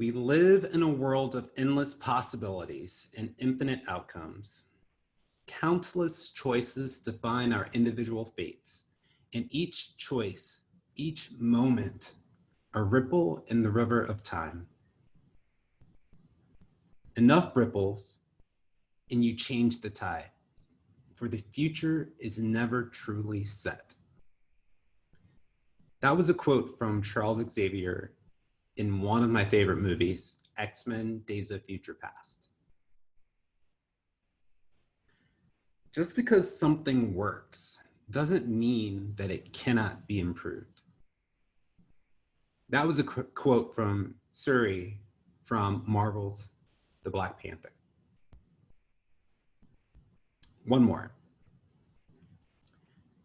We live in a world of endless possibilities and infinite outcomes. Countless choices define our individual fates, and each choice, each moment, a ripple in the river of time. Enough ripples, and you change the tide, for the future is never truly set. That was a quote from Charles Xavier in one of my favorite movies, X-Men: Days of Future Past. Just because something works doesn't mean that it cannot be improved. That was a quote from Shuri from Marvel's The Black Panther. One more.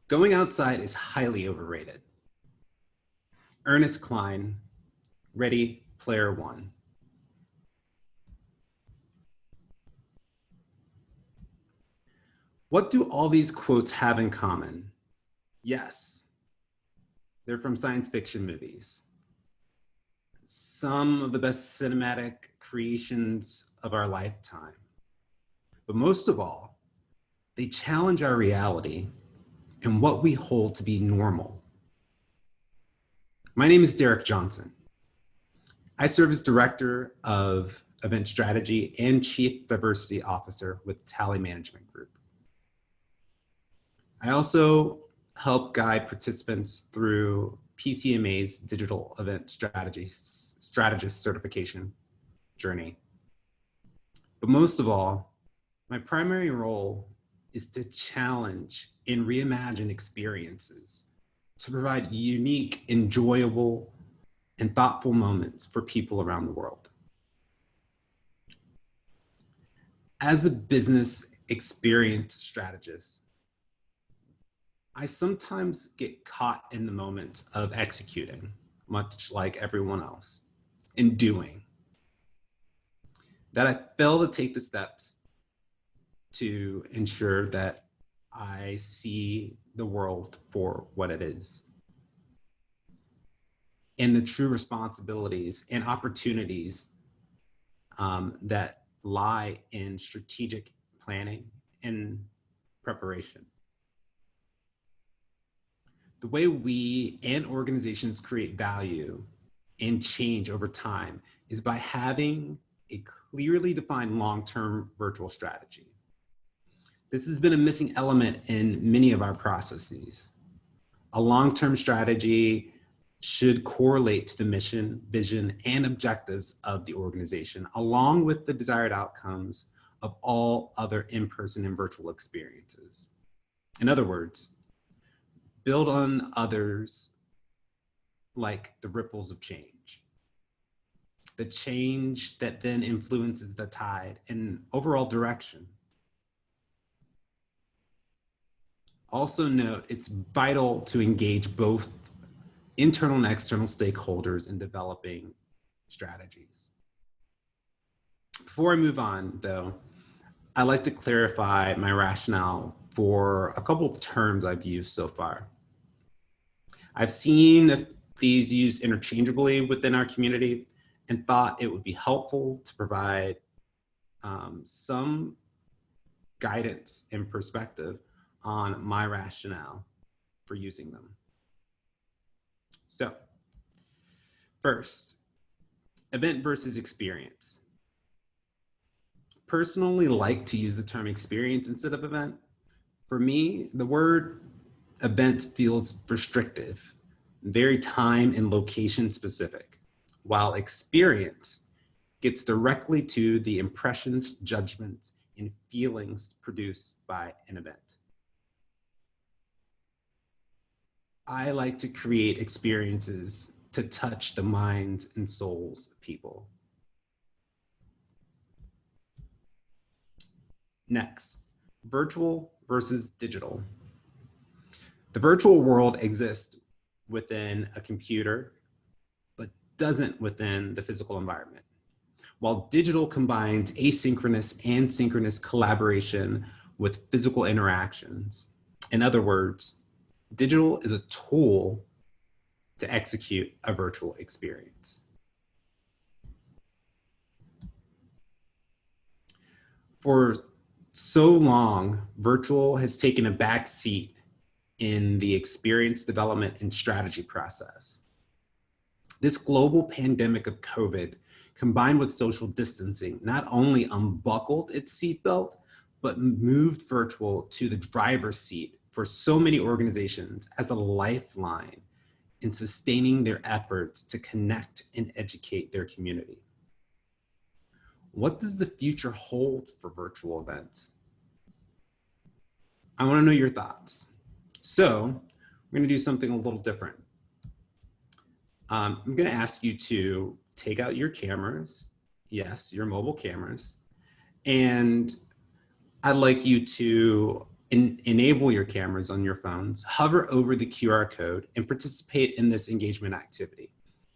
Going outside is highly overrated. Ernest Cline, Ready Player One. What do all these quotes have in common? Yes, they're from science fiction movies. Some of the best cinematic creations of our lifetime. But most of all, they challenge our reality and what we hold to be normal. My name is Derek Johnson. I serve as Director of Event Strategy and Chief Diversity Officer with Tally Management Group. I also help guide participants through PCMA's Digital Event Strategist certification journey. But most of all, my primary role is to challenge and reimagine experiences to provide unique, enjoyable, and thoughtful moments for people around the world. As a business experience strategist, I sometimes get caught in the moment of executing, much like everyone else, and doing. That I fail to take the steps to ensure that I see the world for what it is and the true responsibilities and opportunities that lie in strategic planning and preparation. The way we and organizations create value and change over time is by having a clearly defined long-term virtual strategy. This has been a missing element in many of our processes. A long-term strategy should correlate to the mission, vision, and objectives of the organization, along with the desired outcomes of all other in-person and virtual experiences. In other words, build on others like the ripples of change. The change that then influences the tide and overall direction. Also note, it's vital to engage both internal and external stakeholders in developing strategies. Before I move on, though, I'd like to clarify my rationale for a couple of terms I've used so far. I've seen these used interchangeably within our community and thought it would be helpful to provide some guidance and perspective on my rationale for using them. So, first, event versus experience. Personally like to use the term experience instead of event. For me, the word event feels restrictive, very time and location specific, while experience gets directly to the impressions, judgments, and feelings produced by an event. I like to create experiences to touch the minds and souls of people. Next, virtual versus digital. The virtual world exists within a computer, but doesn't within the physical environment. While digital combines asynchronous and synchronous collaboration with physical interactions. In other words, digital is a tool to execute a virtual experience. For so long, virtual has taken a back seat in the experience development and strategy process. This global pandemic of COVID, combined with social distancing, not only unbuckled its seatbelt, but moved virtual to the driver's seat for so many organizations as a lifeline in sustaining their efforts to connect and educate their community. What does the future hold for virtual events? I want to know your thoughts. So we're going to do something a little different. I'm going to ask you to take out your cameras, yes, your mobile cameras, and I'd like you to enable your cameras on your phones, hover over the QR code, and participate in this engagement activity.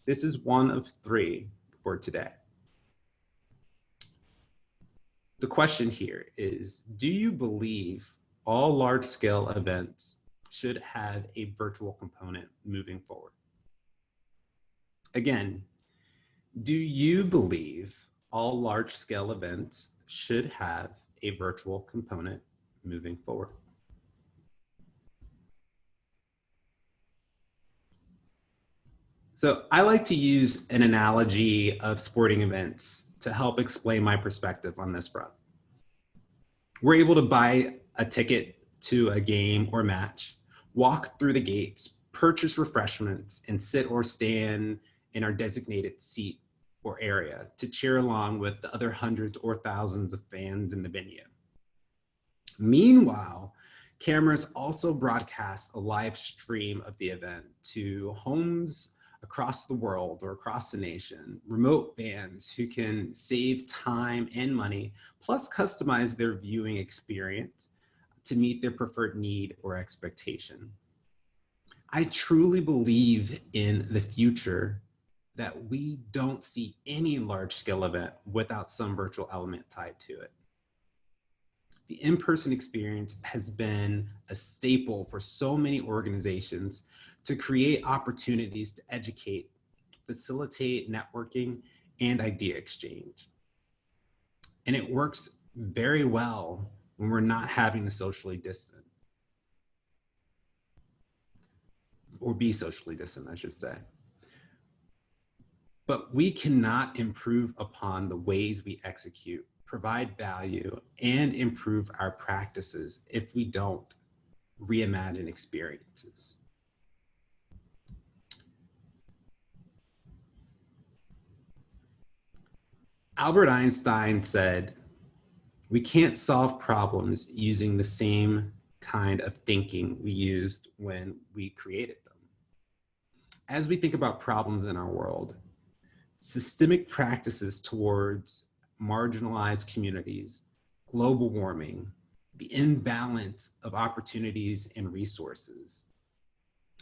This is one of 3 for today. The question here is, do you believe all large-scale events should have a virtual component moving forward? Again, do you believe all large-scale events should have a virtual component moving forward? So I like to use an analogy of sporting events to help explain my perspective on this front. We're able to buy a ticket to a game or match, walk through the gates, purchase refreshments, and sit or stand in our designated seat or area to cheer along with the other hundreds or thousands of fans in the venue. Meanwhile, cameras also broadcast a live stream of the event to homes across the world or across the nation, remote fans who can save time and money, plus customize their viewing experience to meet their preferred need or expectation. I truly believe in the future that we don't see any large-scale event without some virtual element tied to it. The in-person experience has been a staple for so many organizations to create opportunities to educate, facilitate networking, and idea exchange. And it works very well when we're not having to socially distant, or be socially distant, I should say. But we cannot improve upon the ways we execute, provide value, and improve our practices if we don't reimagine experiences. Albert Einstein said, "We can't solve problems using the same kind of thinking we used when we created them." As we think about problems in our world, systemic practices towards marginalized communities, global warming, the imbalance of opportunities and resources.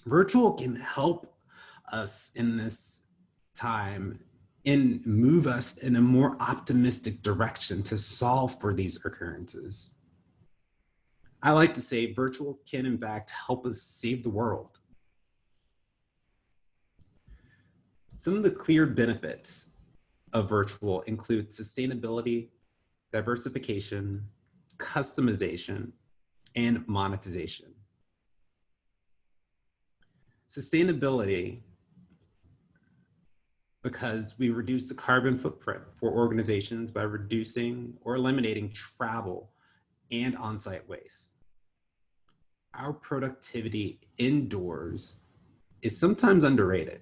Virtual can help us in this time and move us in a more optimistic direction to solve for these occurrences. I like to say virtual can in fact help us save the world. Some of the clear benefits of virtual include sustainability, diversification, customization, and monetization. Sustainability, because we reduce the carbon footprint for organizations by reducing or eliminating travel and on-site waste. Our productivity indoors is sometimes underrated,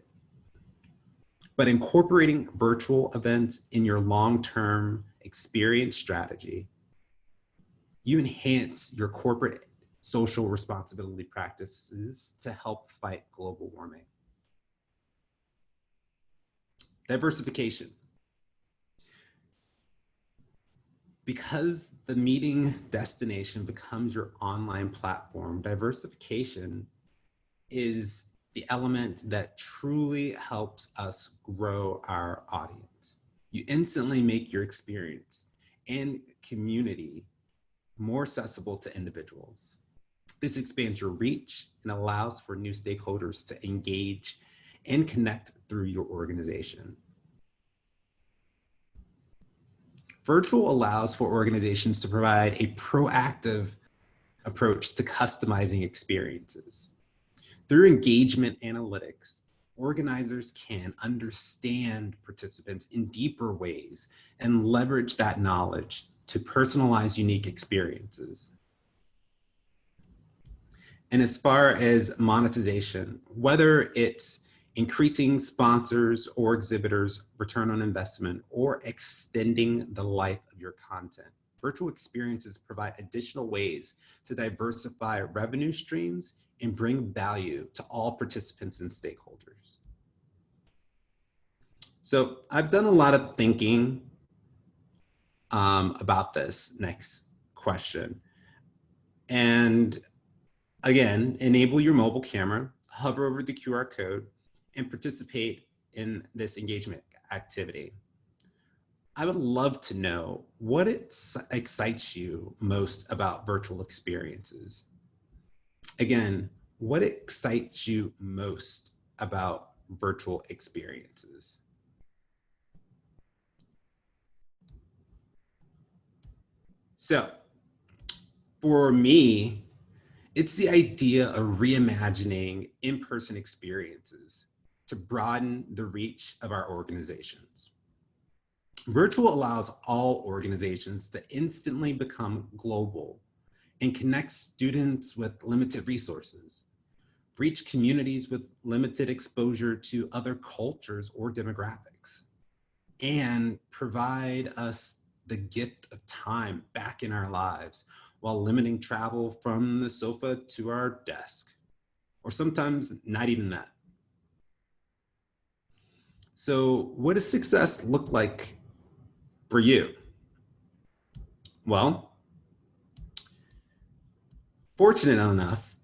but incorporating virtual events in your long-term experience strategy, you enhance your corporate social responsibility practices to help fight global warming. Diversification. Because the meeting destination becomes your online platform, diversification is the element that truly helps us grow our audience. You instantly make your experience and community more accessible to individuals. This expands your reach and allows for new stakeholders to engage and connect through your organization. Virtual allows for organizations to provide a proactive approach to customizing experiences. Through engagement analytics, organizers can understand participants in deeper ways and leverage that knowledge to personalize unique experiences. And as far as monetization, whether it's increasing sponsors or exhibitors' return on investment or extending the life of your content, virtual experiences provide additional ways to diversify revenue streams and bring value to all participants and stakeholders. So I've done a lot of thinking about this next question. And again, enable your mobile camera, hover over the QR code, and participate in this engagement activity. I would love to know what excites you most about virtual experiences. Again, what excites you most about virtual experiences? So for me, it's the idea of reimagining in-person experiences to broaden the reach of our organizations. Virtual allows all organizations to instantly become global and connect students with limited resources, reach communities with limited exposure to other cultures or demographics, and provide us the gift of time back in our lives while limiting travel from the sofa to our desk, or sometimes not even that. So what does success look like for you? Well, fortunate enough,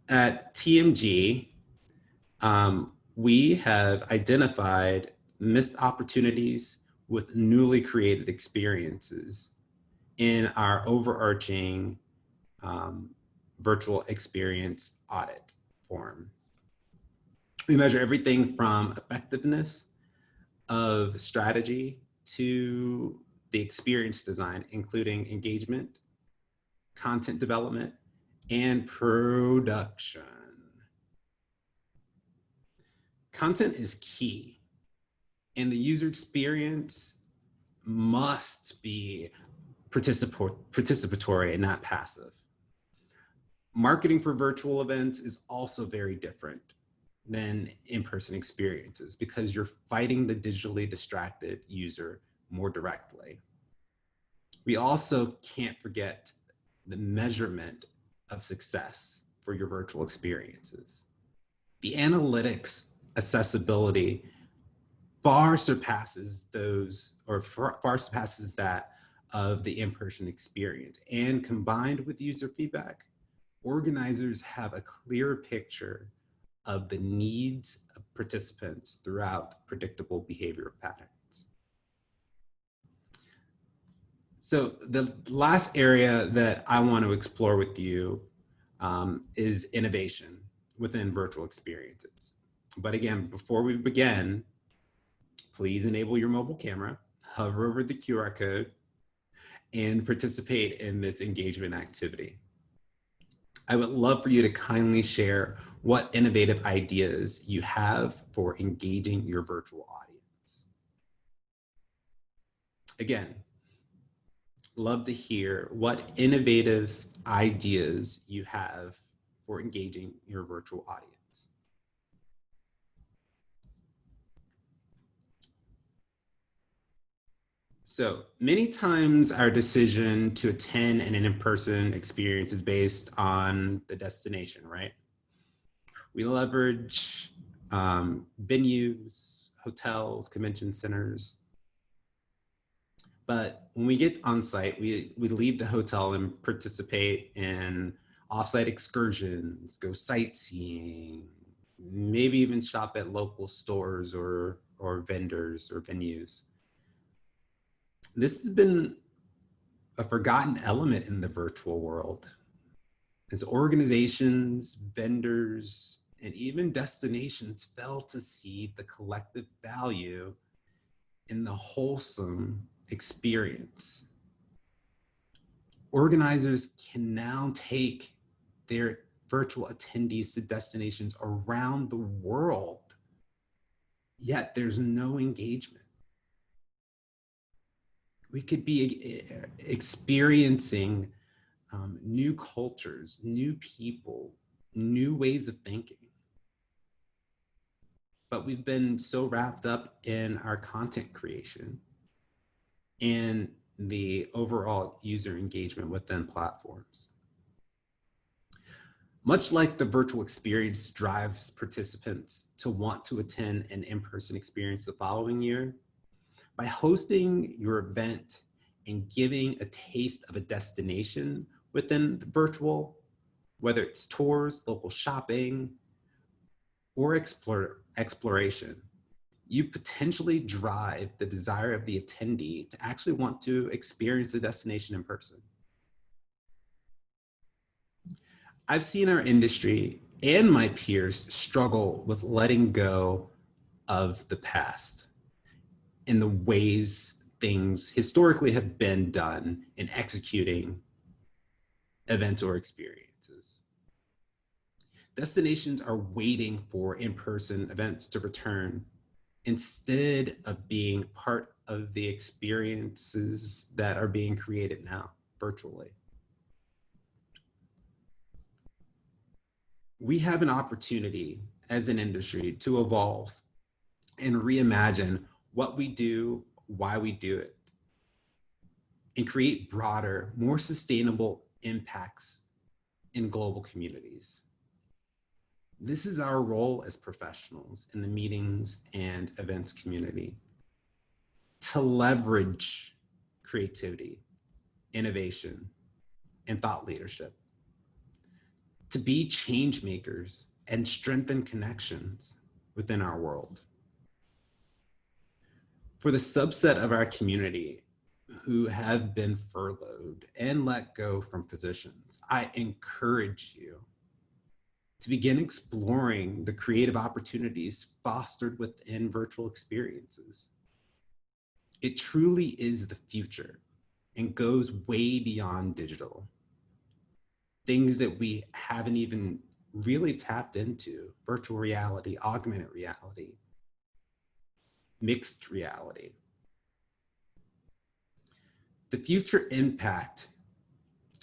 at TMG, we have identified missed opportunities with newly created experiences in our overarching virtual experience audit form. We measure everything from effectiveness of strategy to the experience design, including engagement, content development, and production. Content is key, and the user experience must be participatory and not passive. Marketing for virtual events is also very different than in-person experiences because you're fighting the digitally distracted user more directly. We also can't forget the measurement of success for your virtual experiences. The analytics accessibility far surpasses those, or far surpasses that of the in-person experience. And combined with user feedback, organizers have a clearer picture of the needs of participants throughout predictable behavioral patterns. So the last area that I want to explore with you is innovation within virtual experiences. But again, before we begin, please enable your mobile camera, hover over the QR code, and participate in this engagement activity. I would love for you to kindly share what innovative ideas you have for engaging your virtual audience. Again, love to hear what innovative ideas you have for engaging your virtual audience. So many times our decision to attend an in-person experience is based on the destination, right? We leverage venues, hotels, convention centers. But when we get on site, we leave the hotel and participate in offsite excursions, go sightseeing, maybe even shop at local stores or vendors or venues. This has been a forgotten element in the virtual world, as organizations, vendors, and even destinations fail to see the collective value in the wholesome experience. Organizers can now take their virtual attendees to destinations around the world, yet there's no engagement. We could be experiencing new cultures, new people, new ways of thinking. But we've been so wrapped up in our content creation and the overall user engagement within platforms. Much like the virtual experience drives participants to want to attend an in-person experience the following year, by hosting your event and giving a taste of a destination within the virtual, whether it's tours, local shopping, or exploration, you potentially drive the desire of the attendee to actually want to experience the destination in person. I've seen our industry and my peers struggle with letting go of the past and the ways things historically have been done in executing events or experiences. Destinations are waiting for in-person events to return instead of being part of the experiences that are being created now virtually. We have an opportunity as an industry to evolve and reimagine what we do, why we do it, and create broader, more sustainable impacts in global communities. This is our role as professionals in the meetings and events community, to leverage creativity, innovation, and thought leadership, to be change makers and strengthen connections within our world. For the subset of our community who have been furloughed and let go from positions, I encourage you to begin exploring the creative opportunities fostered within virtual experiences. It truly is the future and goes way beyond digital. Things that we haven't even really tapped into: virtual reality, augmented reality, mixed reality. The future impact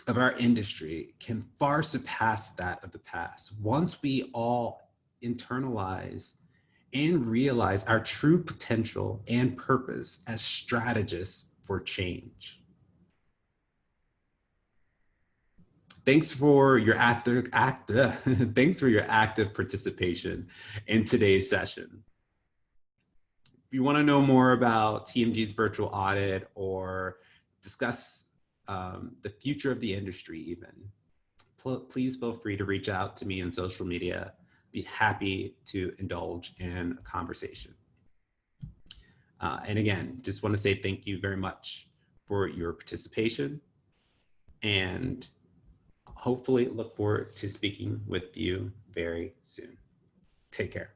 of our industry can far surpass that of the past once we all internalize and realize our true potential and purpose as strategists for change. Thanks for your active participation in today's session. If you want to know more about TMG's virtual audit or discuss the future of the industry even, please feel free to reach out to me on social media. Be happy to indulge in a conversation. And again, just want to say thank you very much for your participation, and hopefully look forward to speaking with you very soon. Take care.